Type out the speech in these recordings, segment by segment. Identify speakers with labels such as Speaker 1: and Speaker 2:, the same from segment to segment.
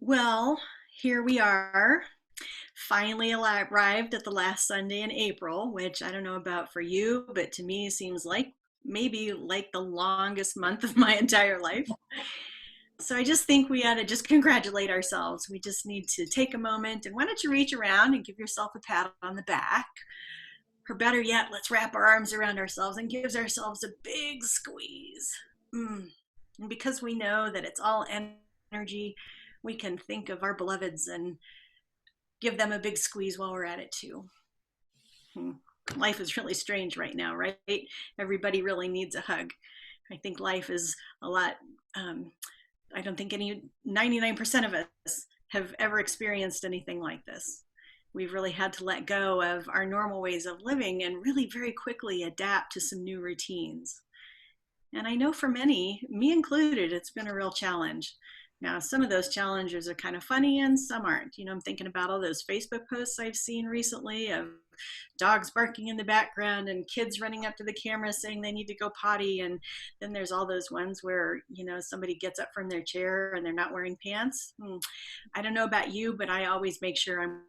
Speaker 1: Well, here we are, finally arrived at the last Sunday in April, which I don't know about for you, but to me seems like maybe like the longest month of my entire life. So I just think we ought to just congratulate ourselves. We just need to take a moment and why don't you reach around and give yourself a pat on the back? Or better yet, let's wrap our arms around ourselves and give ourselves a big squeeze. Mm. And because we know that it's all energy, we can think of our beloveds and give them a big squeeze while we're at it too. Hmm. Life is really strange right now, right? Everybody really needs a hug. I think life is a lot. Um, I don't think 99% of us have ever experienced anything like this. We've really had to let go of our normal ways of living and really very quickly adapt to some new routines. And I know for many, me included, it's been a real challenge. Now, some of those challenges are kind of funny and some aren't. I'm thinking about all those Facebook posts I've seen recently of dogs barking in the background and kids running up to the camera saying they need to go potty. And then there's all those ones where, somebody gets up from their chair and they're not wearing pants. I don't know about you, but I always make sure I'm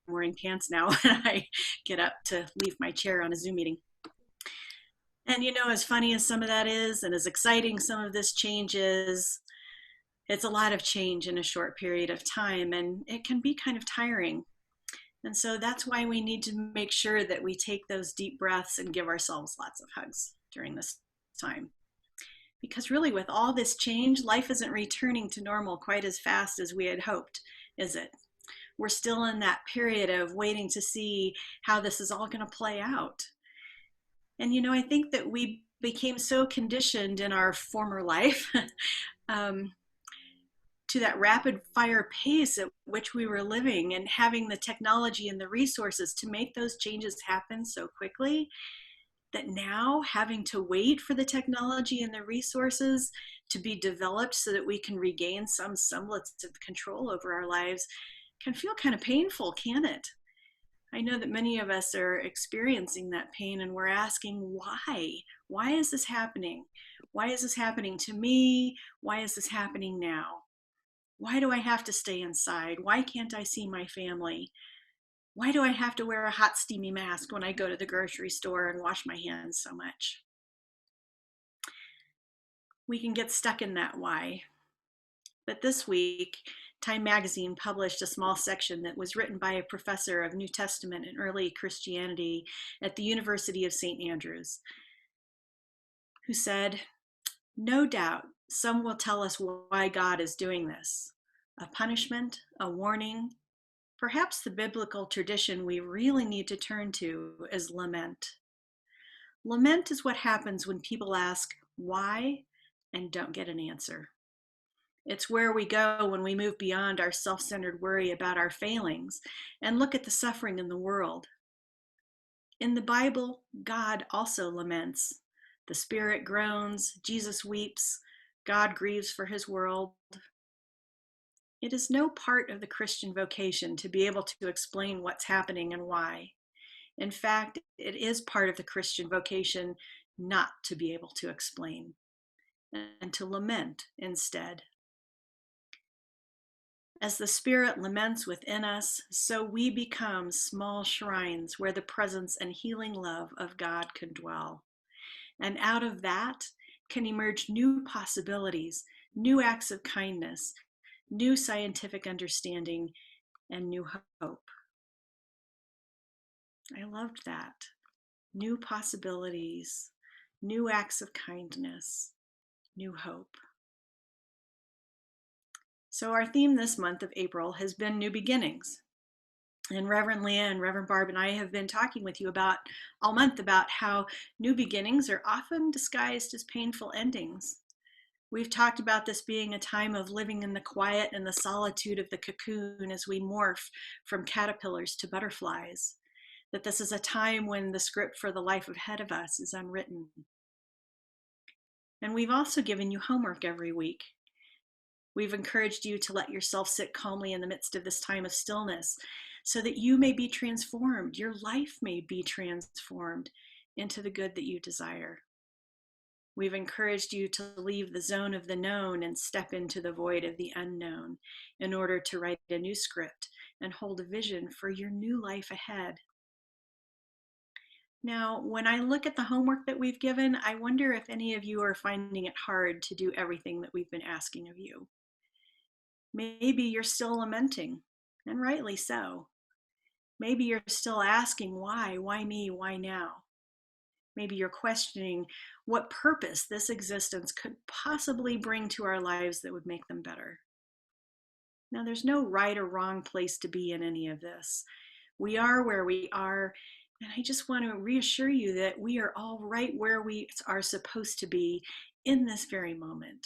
Speaker 1: wearing pants now when I get up to leave my chair on a Zoom meeting. And as funny as some of that is, and as exciting some of this change is, it's a lot of change in a short period of time, and it can be kind of tiring. And so that's why we need to make sure that we take those deep breaths and give ourselves lots of hugs during this time. Because really, with all this change, life isn't returning to normal quite as fast as we had hoped, is it? We're still in that period of waiting to see how this is all going to play out. And I think that we became so conditioned in our former life um, to that rapid fire pace at which we were living and having the technology and the resources to make those changes happen so quickly that now having to wait for the technology and the resources to be developed so that we can regain some semblance of control over our lives can feel kind of painful, can it? I know that many of us are experiencing that pain and we're asking why? Why is this happening? Why is this happening to me? Why is this happening now? Why do I have to stay inside? Why can't I see my family? Why do I have to wear a hot, steamy mask when I go to the grocery store and wash my hands so much? We can get stuck in that why. But this week, Time Magazine published a small section that was written by a professor of New Testament and early Christianity at the University of St. Andrews, who said, "No doubt some will tell us why God is doing this. A punishment, a warning. Perhaps the biblical tradition we really need to turn to is lament. Lament is what happens when people ask why and don't get an answer. It's where we go when we move beyond our self centered worry about our failings and look at the suffering in the world. In the Bible, God also laments. The Spirit groans, Jesus weeps, God grieves for his world. It is no part of the Christian vocation to be able to explain what's happening and why. In fact, it is part of the Christian vocation not to be able to explain and to lament instead. As the Spirit laments within us, so we become small shrines where the presence and healing love of God can dwell. And out of that can emerge new possibilities, new acts of kindness, new scientific understanding, and new hope. I loved that. New possibilities, new acts of kindness, new hope. So, our theme this month of April has been new beginnings. And Reverend Leah and Reverend Barb and I have been talking with you about all month about how new beginnings are often disguised as painful endings. We've talked about this being a time of living in the quiet and the solitude of the cocoon as we morph from caterpillars to butterflies. That this is a time when the script for the life ahead of us is unwritten. And we've also given you homework every week. We've encouraged you to let yourself sit calmly in the midst of this time of stillness so that you may be transformed, your life may be transformed into the good that you desire. We've encouraged you to leave the zone of the known and step into the void of the unknown in order to write a new script and hold a vision for your new life ahead. Now, when I look at the homework that we've given, I wonder if any of you are finding it hard to do everything that we've been asking of you. Maybe you're still lamenting, and rightly so. Maybe you're still asking why me, why now? Maybe you're questioning what purpose this existence could possibly bring to our lives that would make them better. Now, there's no right or wrong place to be in any of this. We are where we are, and I just want to reassure you that we are all right where we are supposed to be in this very moment.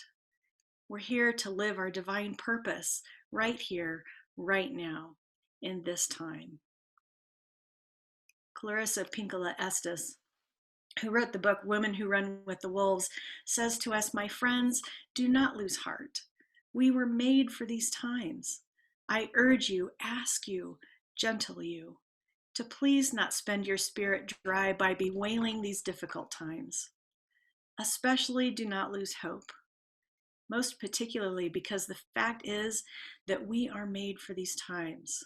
Speaker 1: We're here to live our divine purpose right here, right now, in this time. Clarissa Pinkola Estes, who wrote the book Women Who Run with the Wolves, says to us, my friends, do not lose heart. We were made for these times. I urge you, ask you, gentle you, to please not spend your spirit dry by bewailing these difficult times. Especially do not lose hope, most particularly because the fact is that we are made for these times.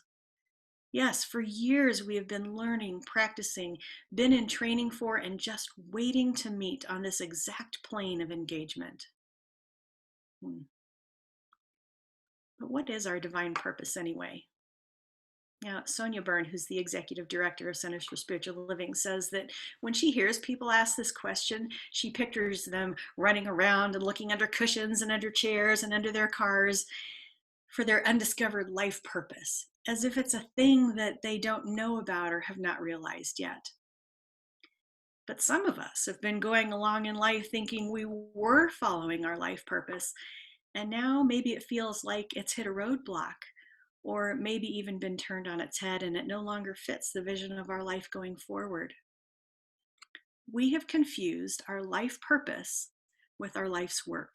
Speaker 1: Yes, for years we have been learning, practicing, been in training for, and just waiting to meet on this exact plane of engagement. But what is our divine purpose anyway? Now, Sonia Byrne, who's the executive director of Centers for Spiritual Living, says that when she hears people ask this question, she pictures them running around and looking under cushions and under chairs and under their cars for their undiscovered life purpose, as if it's a thing that they don't know about or have not realized yet. But some of us have been going along in life thinking we were following our life purpose, and now maybe it feels like it's hit a roadblock, or maybe even been turned on its head and it no longer fits the vision of our life going forward. We have confused our life purpose with our life's work.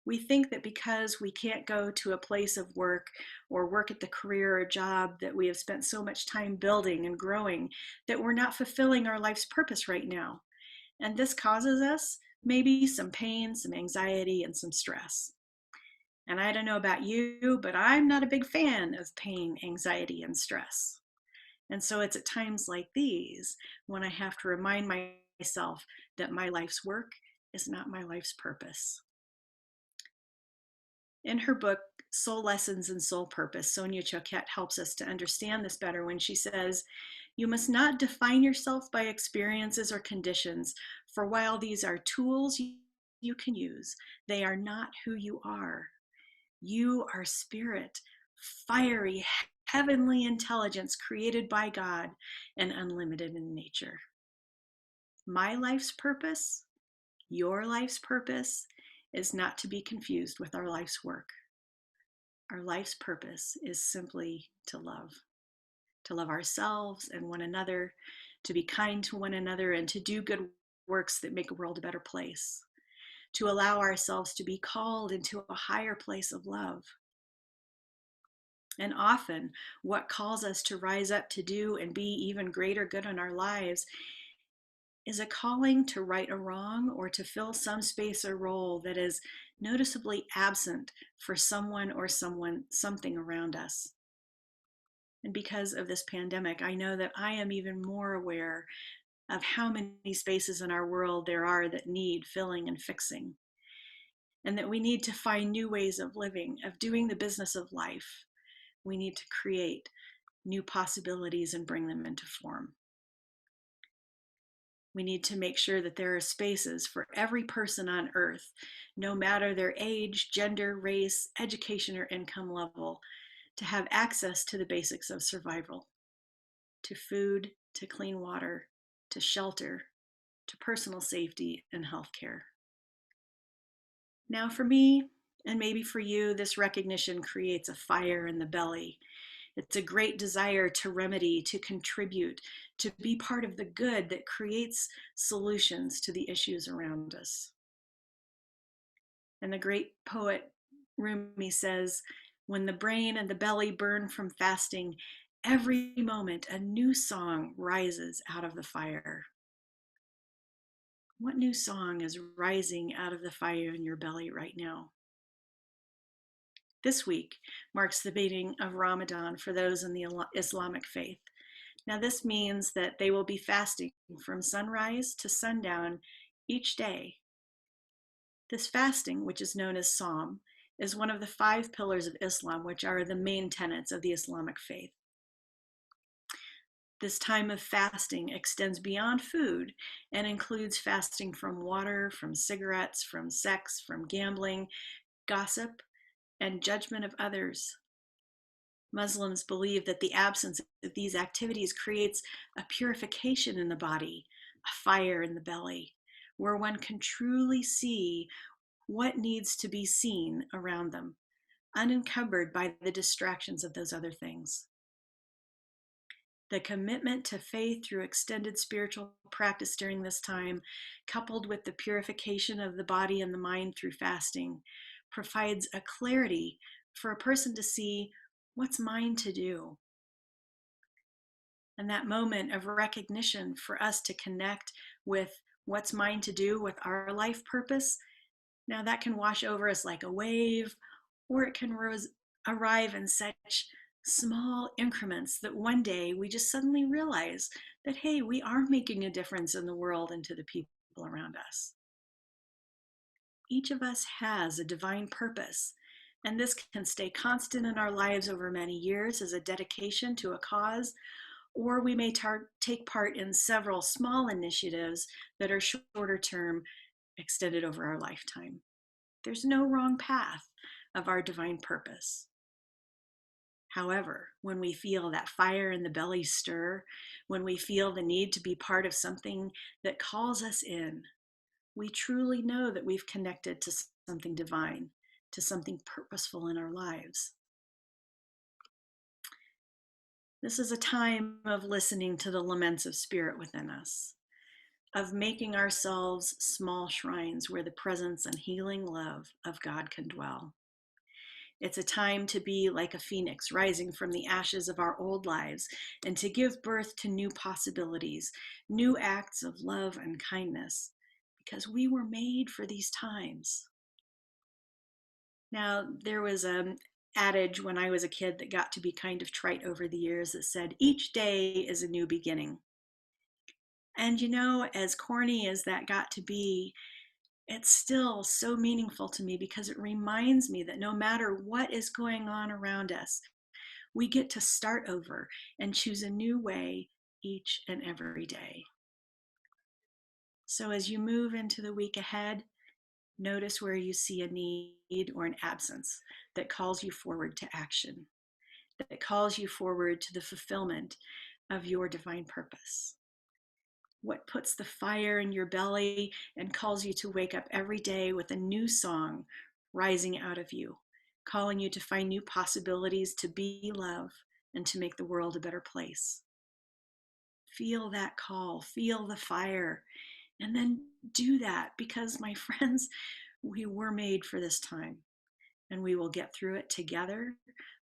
Speaker 1: We think that because we can't go to a place of work or work at the career or job that we have spent so much time building and growing, that we're not fulfilling our life's purpose right now. And this causes us maybe some pain, some anxiety, and some stress. And I don't know about you, but I'm not a big fan of pain, anxiety, and stress. And so it's at times like these when I have to remind myself that my life's work is not my life's purpose. In her book, Soul Lessons and Soul Purpose, Sonia Choquette helps us to understand this better when she says, you must not define yourself by experiences or conditions, for while these are tools you can use, they are not who you are. You are spirit, fiery, heavenly intelligence created by God and unlimited in nature. My life's purpose, your life's purpose, is not to be confused with our life's work. Our life's purpose is simply to love ourselves and one another, to be kind to one another, and to do good works that make the world a better place, to allow ourselves to be called into a higher place of love. And often, what calls us to rise up to do and be even greater good in our lives is a calling to right a wrong or to fill some space or role that is noticeably absent for someone or something around us. And because of this pandemic, I know that I am even more aware of how many spaces in our world there are that need filling and fixing, and that we need to find new ways of living, of doing the business of life. We need to create new possibilities and bring them into form. We need to make sure that there are spaces for every person on earth, no matter their age, gender, race, education, or income level, to have access to the basics of survival, to food, to clean water, to shelter, to personal safety and healthcare. Now for me, and maybe for you, this recognition creates a fire in the belly. It's a great desire to remedy, to contribute, to be part of the good that creates solutions to the issues around us. And the great poet Rumi says, when the brain and the belly burn from fasting, every moment a new song rises out of the fire. What new song is rising out of the fire in your belly right now? This week marks the beginning of Ramadan for those in the Islamic faith. Now, this means that they will be fasting from sunrise to sundown each day. This fasting, which is known as Psalm, is one of the 5 pillars of Islam, which are the main tenets of the Islamic faith. This time of fasting extends beyond food and includes fasting from water, from cigarettes, from sex, from gambling, gossip, and judgment of others. Muslims believe that the absence of these activities creates a purification in the body, a fire in the belly, where one can truly see what needs to be seen around them, unencumbered by the distractions of those other things. The commitment to faith through extended spiritual practice during this time, coupled with the purification of the body and the mind through fasting, provides a clarity for a person to see what's mine to do. And that moment of recognition for us to connect with what's mine to do with our life purpose, now that can wash over us like a wave, or it can arrive in such small increments that one day we just suddenly realize that, hey, we are making a difference in the world and to the people around us. Each of us has a divine purpose, and this can stay constant in our lives over many years as a dedication to a cause, or we may take part in several small initiatives that are shorter term, extended over our lifetime. There's no wrong path of our divine purpose. However, when we feel that fire in the belly stir, when we feel the need to be part of something that calls us in, we truly know that we've connected to something divine, to something purposeful in our lives. This is a time of listening to the laments of spirit within us, of making ourselves small shrines where the presence and healing love of God can dwell. It's a time to be like a phoenix rising from the ashes of our old lives and to give birth to new possibilities, new acts of love and kindness, because we were made for these times. Now, there was an adage when I was a kid that got to be kind of trite over the years that said, each day is a new beginning. And you know, as corny as that got to be, it's still so meaningful to me because it reminds me that no matter what is going on around us, we get to start over and choose a new way each and every day. So as you move into the week ahead, notice where you see a need or an absence that calls you forward to action, that calls you forward to the fulfillment of your divine purpose. What puts the fire in your belly and calls you to wake up every day with a new song rising out of you, calling you to find new possibilities to be love and to make the world a better place. Feel that call, feel the fire, and then do that because, my friends, we were made for this time and we will get through it together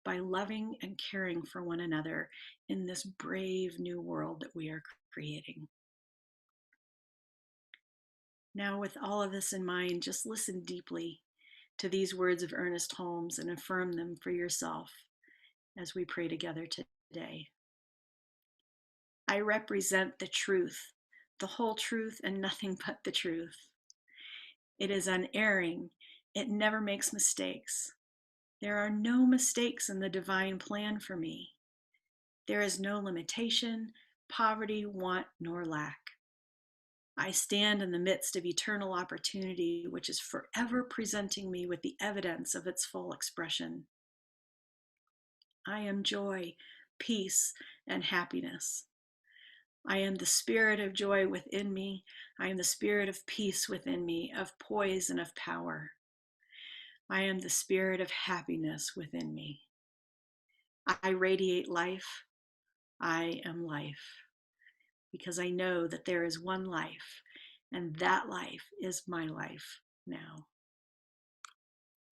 Speaker 1: by loving and caring for one another in this brave new world that we are creating. Now, with all of this in mind, just listen deeply to these words of Ernest Holmes and affirm them for yourself as we pray together today. I represent the truth, the whole truth, and nothing but the truth. It is unerring. It never makes mistakes. There are no mistakes in the divine plan for me. There is no limitation, poverty, want, nor lack. I stand in the midst of eternal opportunity, which is forever presenting me with the evidence of its full expression. I am joy, peace, and happiness. I am the spirit of joy within me. I am the spirit of peace within me, of poise and of power. I am the spirit of happiness within me. I radiate life. I am life because I know that there is one life, and that life is my life now.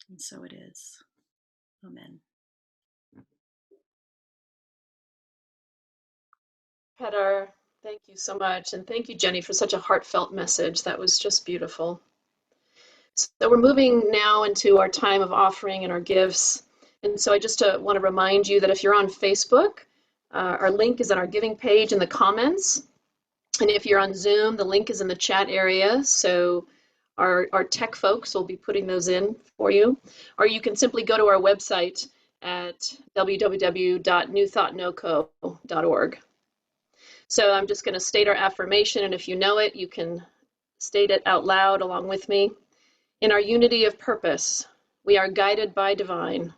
Speaker 1: And so it is. Amen.
Speaker 2: Heather, Thank you so much. And thank you, Jenny, for such a heartfelt message. That was just beautiful. So we're moving now into our time of offering and our gifts. And so I just want to remind you that if you're on Facebook, our link is on our giving page in the comments. And if you're on Zoom, the link is in the chat area. So our tech folks will be putting those in for you. Or you can simply go to our website at www.newthoughtnoco.org. So I'm just going to state our affirmation, and if you know it, you can state it out loud along with me. In our unity of purpose, we are guided by divine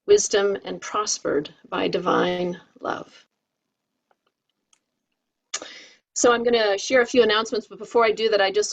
Speaker 2: wisdom and prospered by divine love. So I'm going to share a few announcements, but before I do that, I just